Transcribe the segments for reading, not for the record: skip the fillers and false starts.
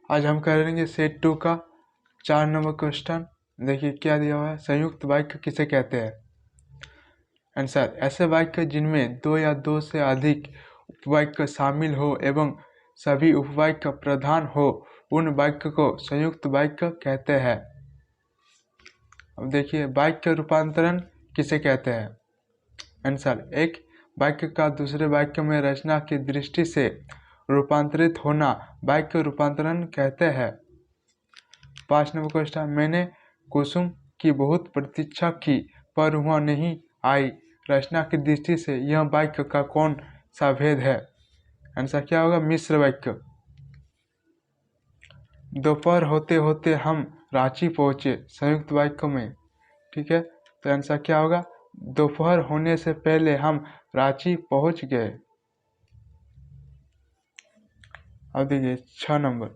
आज हम करेंगे सेट 2 का 4 नंबर क्वेश्चन। देखिए क्या दिया हुआ है, संयुक्त वाक्य किसे कहते हैं। आंसर, ऐसे वाक्य जिनमें दो या दो से अधिक उपवाक्य शामिल हो एवं सभी उपवाक्य प्रधान हो, उन वाक्य को संयुक्त वाक्य कहते हैं। अब देखिए वाक्य रूपांतरण किसे कहते हैं। आंसर, एक वाक्य का दूसरे वाक्य में रचना की दृष्टि से रूपांतरित होना वाक्य रूपांतरण कहते हैं। 5 नंबर क्वेश्चन, मैंने कुसुम की बहुत प्रतीक्षा की पर वह नहीं आई, रचना की दृष्टि से यह वाक्य का कौन सा भेद है। आंसर क्या होगा, मिश्र वाक्य। दोपहर होते होते हम रांची पहुँचे, संयुक्त वाक्य में। ठीक है, तो आंसर क्या होगा, दोपहर होने से पहले हम रांची पहुँच गए। अब देखिए 6 नंबर,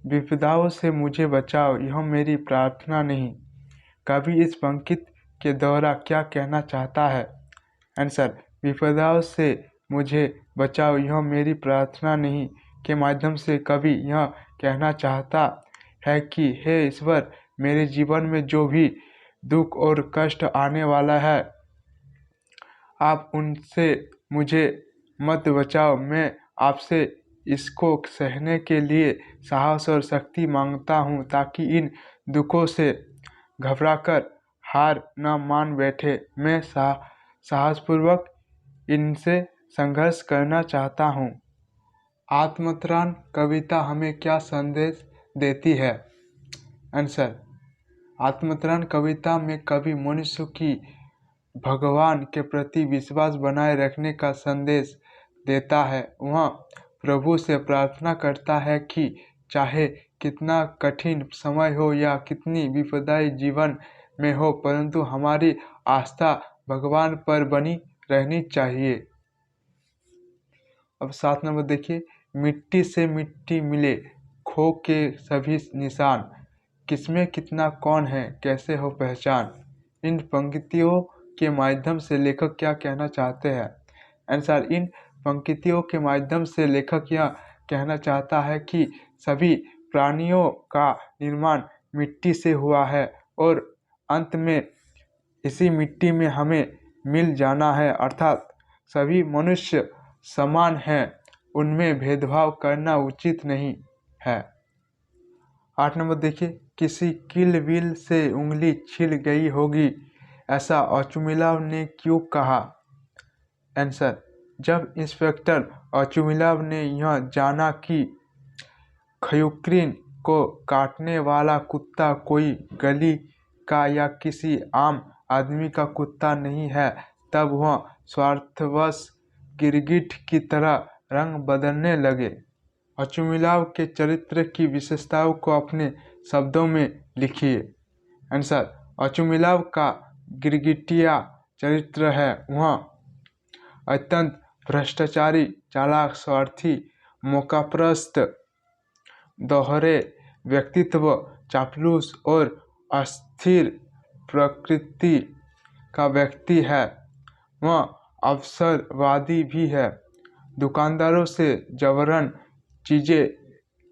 विपदाओं से मुझे बचाओ यह मेरी प्रार्थना नहीं, कवि इस पंक्ति के द्वारा क्या कहना चाहता है। आंसर, विपदाओं से मुझे बचाओ यह मेरी प्रार्थना नहीं के माध्यम से कवि यह कहना चाहता है कि हे ईश्वर, मेरे जीवन में जो भी दुख और कष्ट आने वाला है, आप उनसे मुझे मत बचाओ। मैं आपसे इसको सहने के लिए साहस और शक्ति मांगता हूँ, ताकि इन दुखों से घबराकर हार न मान बैठे। मैं साहसपूर्वक इनसे संघर्ष करना चाहता हूँ। आत्मत्राण कविता हमें क्या संदेश देती है। आंसर, आत्मत्राण कविता में कवि मनुष्य की भगवान के प्रति विश्वास बनाए रखने का संदेश देता है। वह प्रभु से प्रार्थना करता है कि चाहे कितना कठिन समय हो या कितनी विपदाएं जीवन में हो, परंतु हमारी आस्था भगवान पर बनी रहनी चाहिए। अब 7 नंबर देखिए, मिट्टी से मिट्टी मिले खो के सभी निशान, किसमें कितना कौन है कैसे हो पहचान। इन पंक्तियों के माध्यम से लेखक क्या कहना चाहते हैं। आंसर, इन पंक्तियों के माध्यम से लेखक यह कहना चाहता है कि सभी प्राणियों का निर्माण मिट्टी से हुआ है और अंत में इसी मिट्टी में हमें मिल जाना है, अर्थात सभी मनुष्य समान हैं, उनमें भेदभाव करना उचित नहीं है। 8 नंबर देखिए, किसी किल बिल से उंगली छिल गई होगी, ऐसा अचुमिलाव ने क्यों कहा। आंसर, जब इंस्पेक्टर अचुमिलाव ने यह जाना कि खयुक्रीन को काटने वाला कुत्ता कोई गली का या किसी आम आदमी का कुत्ता नहीं है, तब वह स्वार्थवश गिरगिट की तरह रंग बदलने लगे। अचुमिलाव के चरित्र की विशेषताओं को अपने शब्दों में लिखिए। आंसर, अचुमिलाव का गिरगिटिया चरित्र है। वह अत्यंत भ्रष्टाचारी, चालाक, स्वार्थी, मौकापरस्त, दोहरे व्यक्तित्व, चापलूस और अस्थिर प्रकृति का व्यक्ति है। वह अवसरवादी भी है, दुकानदारों से जबरन चीजें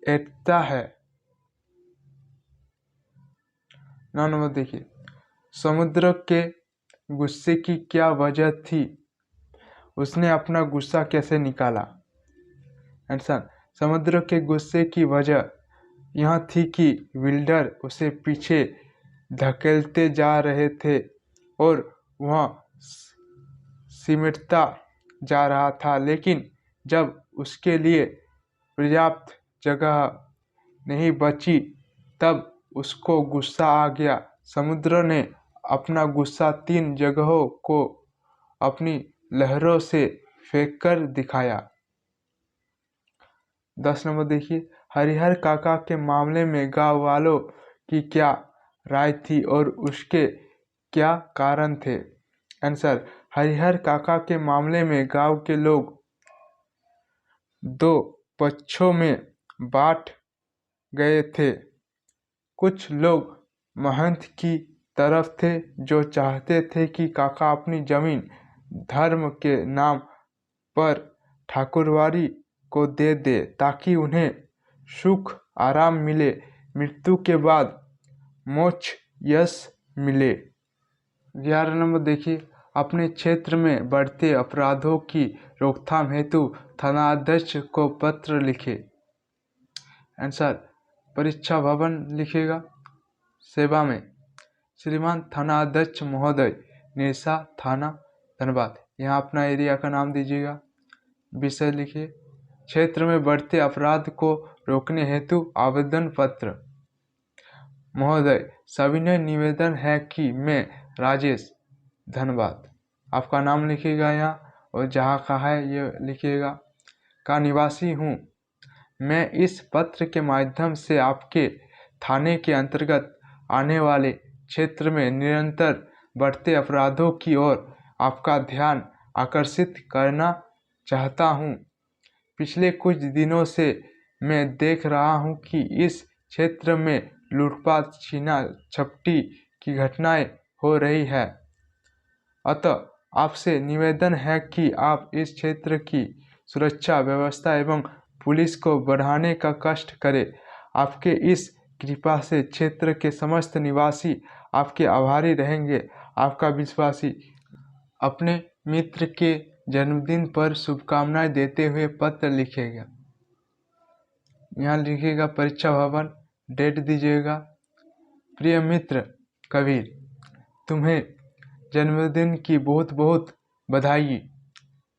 ऐंठता है। 9 नंबर देखिए, समुद्र के गुस्से की क्या वजह थी, उसने अपना गुस्सा कैसे निकाला। आंसर, समुद्र के गुस्से की वजह यह थी कि विल्डर उसे पीछे धकेलते जा रहे थे और वह सिमटता जा रहा था, लेकिन जब उसके लिए पर्याप्त जगह नहीं बची तब उसको गुस्सा आ गया। समुद्र ने अपना गुस्सा 3 जगहों को अपनी लहरों से फेंककर दिखाया। 10 नंबर देखिए, हरिहर काका के मामले में गांव वालों की क्या राय थी और उसके क्या कारण थे। आंसर, हरिहर काका के मामले में गांव के लोग 2 पक्षों में बांट गए थे। कुछ लोग महंत की तरफ थे, जो चाहते थे कि काका अपनी जमीन धर्म के नाम पर ठाकुरवाड़ी को दे दे, ताकि उन्हें सुख आराम मिले, मृत्यु के बाद मोक्ष यश मिले। 11 नंबर देखिए, अपने क्षेत्र में बढ़ते अपराधों की रोकथाम हेतु थानाध्यक्ष को पत्र लिखे। आंसर परीक्षा भवन लिखेगा। सेवा में श्रीमान थानाध्यक्ष महोदय, निरसा थाना धनबाद, यहाँ अपना एरिया का नाम दीजिएगा। विषय लिखिए, क्षेत्र में बढ़ते अपराध को रोकने हेतु आवेदन पत्र। महोदय, सविनय निवेदन है कि मैं राजेश, धनबाद, आपका नाम लिखिएगा यहाँ और जहाँ का है ये लिखिएगा, का निवासी हूँ। मैं इस पत्र के माध्यम से आपके थाने के अंतर्गत आने वाले क्षेत्र में निरंतर बढ़ते अपराधों की ओर आपका ध्यान आकर्षित करना चाहता हूँ। पिछले कुछ दिनों से मैं देख रहा हूँ कि इस क्षेत्र में लूटपाट, छीना झपटी की घटनाएं हो रही है। अतः आपसे निवेदन है कि आप इस क्षेत्र की सुरक्षा व्यवस्था एवं पुलिस को बढ़ाने का कष्ट करें। आपके इस कृपा से क्षेत्र के समस्त निवासी आपके आभारी रहेंगे। आपका विश्वासी। अपने मित्र के जन्मदिन पर शुभकामनाएं देते हुए पत्र लिखेगा। यहाँ लिखिएगा परीक्षा भवन, डेट दीजिएगा। प्रिय मित्र कबीर, तुम्हें जन्मदिन की बहुत बहुत बधाई।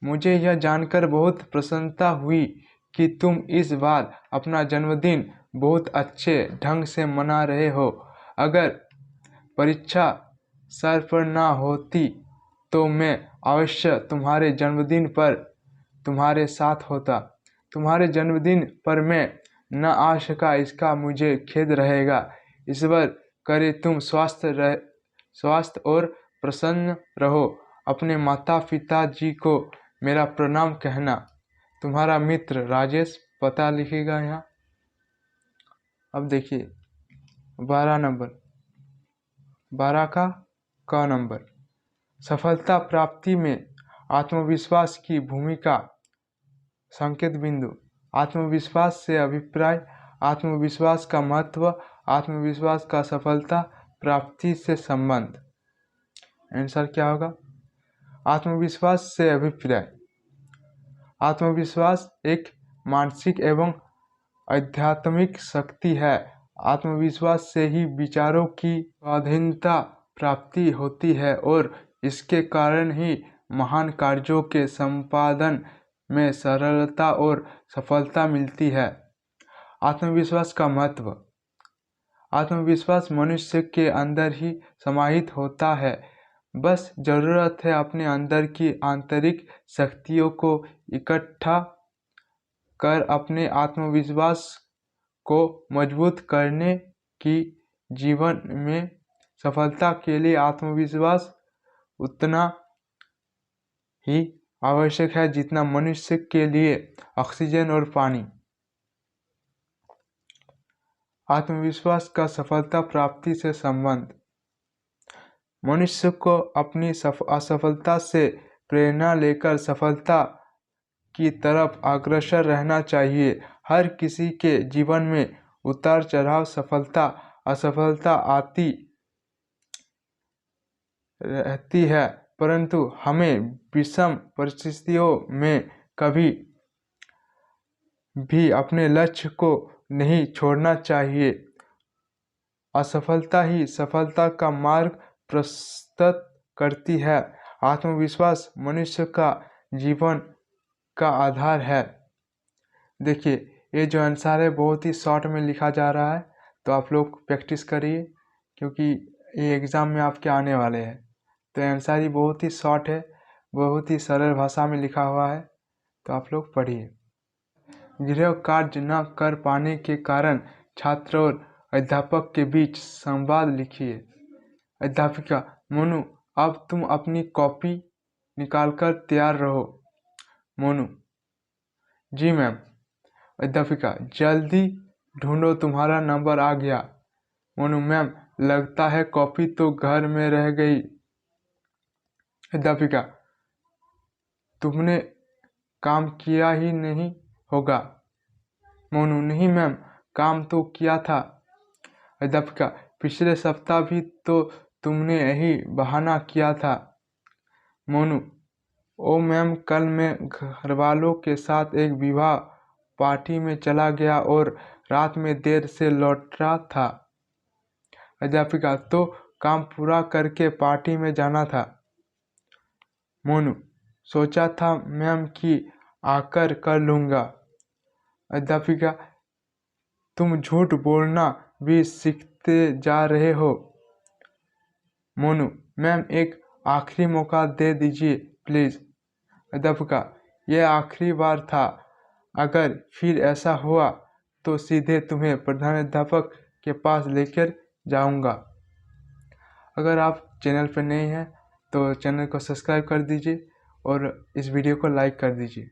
मुझे यह जानकर बहुत प्रसन्नता हुई कि तुम इस बार अपना जन्मदिन बहुत अच्छे ढंग से मना रहे हो। अगर परीक्षा सर पर ना होती तो मैं अवश्य तुम्हारे जन्मदिन पर तुम्हारे साथ होता। तुम्हारे जन्मदिन पर मैं न आ सका, इसका मुझे खेद रहेगा। ईश्वर करे तुम स्वस्थ और प्रसन्न रहो। अपने माता पिता जी को मेरा प्रणाम कहना। तुम्हारा मित्र राजेश। पता लिखिएगा यहाँ। अब देखिए 12 नंबर, 12 का क नंबर, सफलता प्राप्ति में आत्मविश्वास की भूमिका। संकेत बिंदु, आत्मविश्वास से अभिप्राय, आत्मविश्वास का महत्व, आत्मविश्वास का सफलता प्राप्ति से संबंध। आंसर क्या होगा? आत्मविश्वास से अभिप्राय। आत्मविश्वास एक मानसिक एवं आध्यात्मिक शक्ति है। आत्मविश्वास से ही विचारों की स्वाधीनता प्राप्ति होती है और इसके कारण ही महान कार्यों के संपादन में सरलता और सफलता मिलती है। आत्मविश्वास का महत्व। आत्मविश्वास मनुष्य के अंदर ही समाहित होता है। बस जरूरत है अपने अंदर की आंतरिक शक्तियों को इकट्ठा कर अपने आत्मविश्वास को मजबूत करने की। जीवन में सफलता के लिए आत्मविश्वास उतना ही आवश्यक है जितना मनुष्य के लिए ऑक्सीजन और पानी। आत्मविश्वास का सफलता प्राप्ति से संबंध। मनुष्य को अपनी असफलता से प्रेरणा लेकर सफलता की तरफ अग्रसर रहना चाहिए। हर किसी के जीवन में उतार चढ़ाव, सफलता असफलता आती रहती है, परंतु हमें विषम परिस्थितियों में कभी भी अपने लक्ष्य को नहीं छोड़ना चाहिए। असफलता ही सफलता का मार्ग प्रशस्त करती है। आत्मविश्वास मनुष्य का जीवन का आधार है। देखिए ये जो आंसर है बहुत ही शॉर्ट में लिखा जा रहा है, तो आप लोग प्रैक्टिस करिए क्योंकि ये एग्ज़ाम में आपके आने वाले हैं। तो आंसर ही बहुत ही शॉर्ट है, बहुत ही सरल भाषा में लिखा हुआ है, तो आप लोग पढ़िए। गृह कार्य न कर पाने के कारण छात्र और अध्यापक के बीच संवाद लिखिए। अध्यापिका, मोनू अब तुम अपनी कॉपी निकालकर तैयार रहो। मोनू, जी मैम। अध्यापिका, जल्दी ढूंढो, तुम्हारा नंबर आ गया। मोनू, मैम लगता है कॉपी तो घर में रह गई। अध्यापिका, तुमने काम किया ही नहीं होगा। मोनू, नहीं मैम, काम तो किया था। अध्यापिका, पिछले सप्ताह भी तो तुमने यही बहाना किया था। मोनू, ओ मैम, कल मैं घरवालों के साथ एक विवाह पार्टी में चला गया और रात में देर से लौट रहा था। अध्यापिका, तो काम पूरा करके पार्टी में जाना था। मोनू, सोचा था मैम कि आकर कर लूँगा। अध्यापिका, तुम झूठ बोलना भी सीखते जा रहे हो। मोनू, मैम एक आखिरी मौका दे दीजिए प्लीज़। अध्यापिका, यह आखिरी बार था। अगर फिर ऐसा हुआ तो सीधे तुम्हें प्रधानाध्यापक के पास लेकर जाऊंगा। अगर आप चैनल पर नए हैं तो चैनल को सब्सक्राइब कर दीजिए और इस वीडियो को लाइक कर दीजिए।